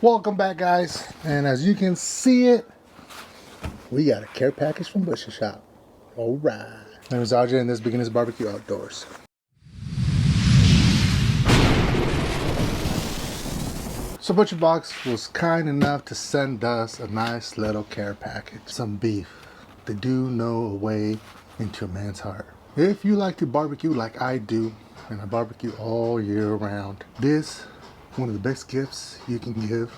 Welcome back, guys, and as you can see it, we got a care package from Butcher Shop. All right. My name is RJ, and this is Beginners Barbecue Outdoors. So Butcherbox was kind enough to send us a nice little care package, some beef. They do know a way into a man's heart. If you like to barbecue like I do, and I barbecue all year round, this one of the best gifts you can give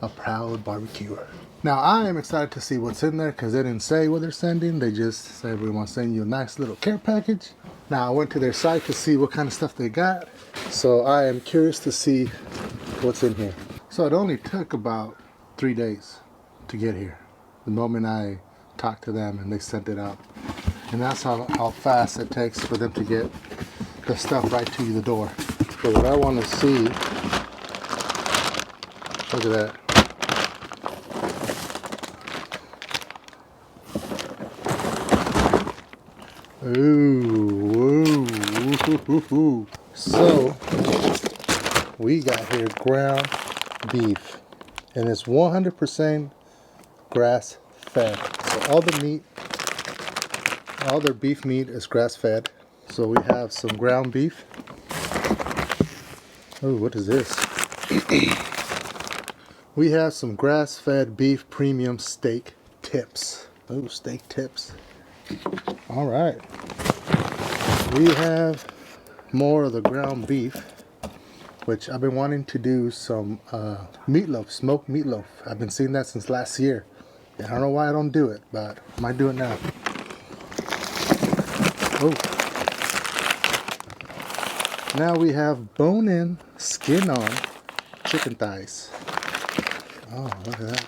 a proud barbecuer. Now I am excited to see what's in there because they didn't say what they're sending. They just said we want to send you a nice little care package. Now I went to their site to see what kind of stuff they got, so I am curious to see what's in here. So it only took about 3 days to get here, the moment I talked to them and they sent it out. And that's how fast it takes for them to get the stuff right to the door. So what I want to see, look at that. Ooh. So we got here ground beef, and it's 100% grass fed. So all their beef meat is grass fed. So we have some ground beef. Oh, what is this? We have some grass fed beef premium steak tips. Oh, steak tips. All right. We have more of the ground beef, which I've been wanting to do some meatloaf, smoked meatloaf. I've been seeing that since last year. I don't know why I don't do it, but I might do it now. Oh. Now we have bone-in, skin-on chicken thighs. Oh, look at that.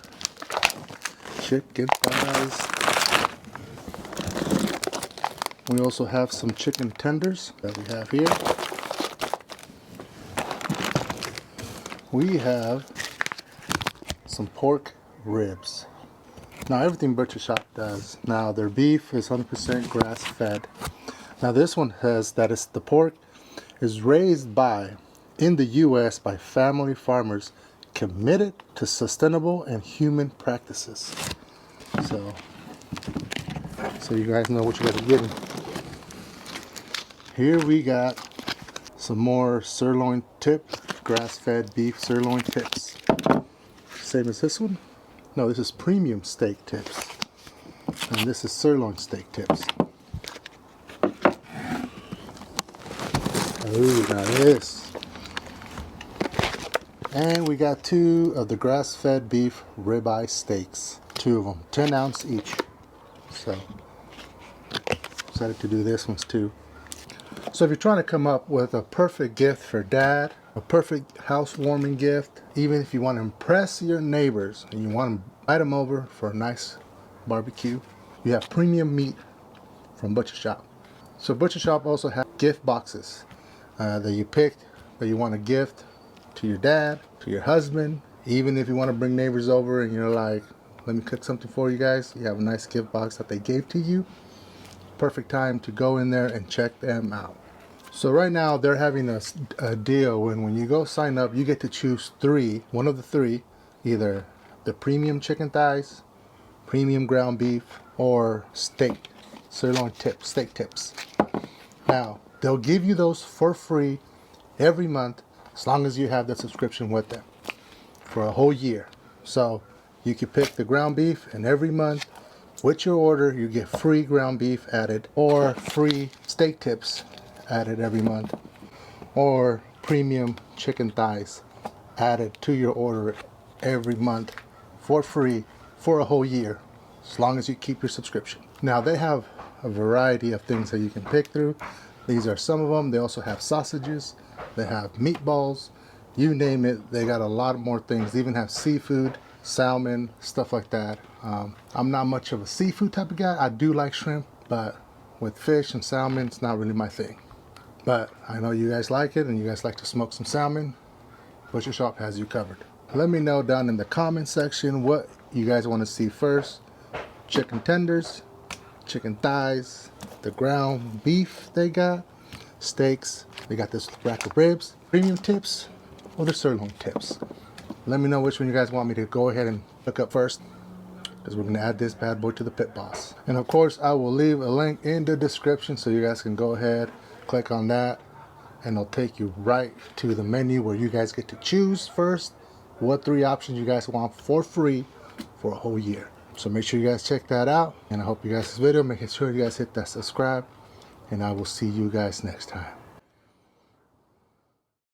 Chicken thighs. We also have some chicken tenders that we have here. We have some pork ribs. Now everything Butcher Shop does. Now their beef is 100% grass fed. Now this one has the pork is raised in the US by family farmers committed to sustainable and human practices. So you guys know what you got to get in. Here we got some more sirloin tip, grass-fed beef sirloin tips. Same as this one? No, this is premium steak tips. And this is sirloin steak tips. Oh, now this. And we got 2 of the grass-fed beef ribeye steaks. 2 of them, 10 ounce each. So, decided to do this ones too. So if you're trying to come up with a perfect gift for dad, a perfect housewarming gift, even if you want to impress your neighbors and you want to invite them over for a nice barbecue, you have premium meat from Butcher Shop. So Butcher Shop also has gift boxes that you picked that you want to gift to your dad, to your husband. Even if you want to bring neighbors over and you're like, let me cook something for you guys, you have a nice gift box that they gave to you. Perfect time to go in there and check them out. So right now they're having a deal when you go sign up, you get to choose one of the 3, either the premium chicken thighs, premium ground beef, or steak, sirloin tips, steak tips. Now they'll give you those for free every month as long as you have the subscription with them for a whole year. So you can pick the ground beef, and every month with your order you get free ground beef added, or free steak tips added every month, or premium chicken thighs added to your order every month for free for a whole year, as long as you keep your subscription. Now they have a variety of things that you can pick through. These are some of them. They also have sausages, they have meatballs, you name it. They got a lot more things. They even have seafood, salmon, stuff like that. I'm not much of a seafood type of guy. I do like shrimp, but with fish and salmon, it's not really my thing. But I know you guys like it, and you guys like to smoke some salmon. Butcher Shop has you covered. Let me know down in the comment section what you guys want to see first. Chicken tenders, chicken thighs, the ground beef they got, steaks, they got this rack of ribs, premium tips, or the sirloin tips. Let me know which one you guys want me to go ahead and look up first, because we're going to add this bad boy to the Pit Boss. And of course, I will leave a link in the description so you guys can go ahead, click on that, and it'll take you right to the menu where you guys get to choose first what 3 options you guys want for free for a whole year. So make sure you guys check that out, and I hope you guys this video, making sure you guys hit that subscribe, and I will see you guys next time.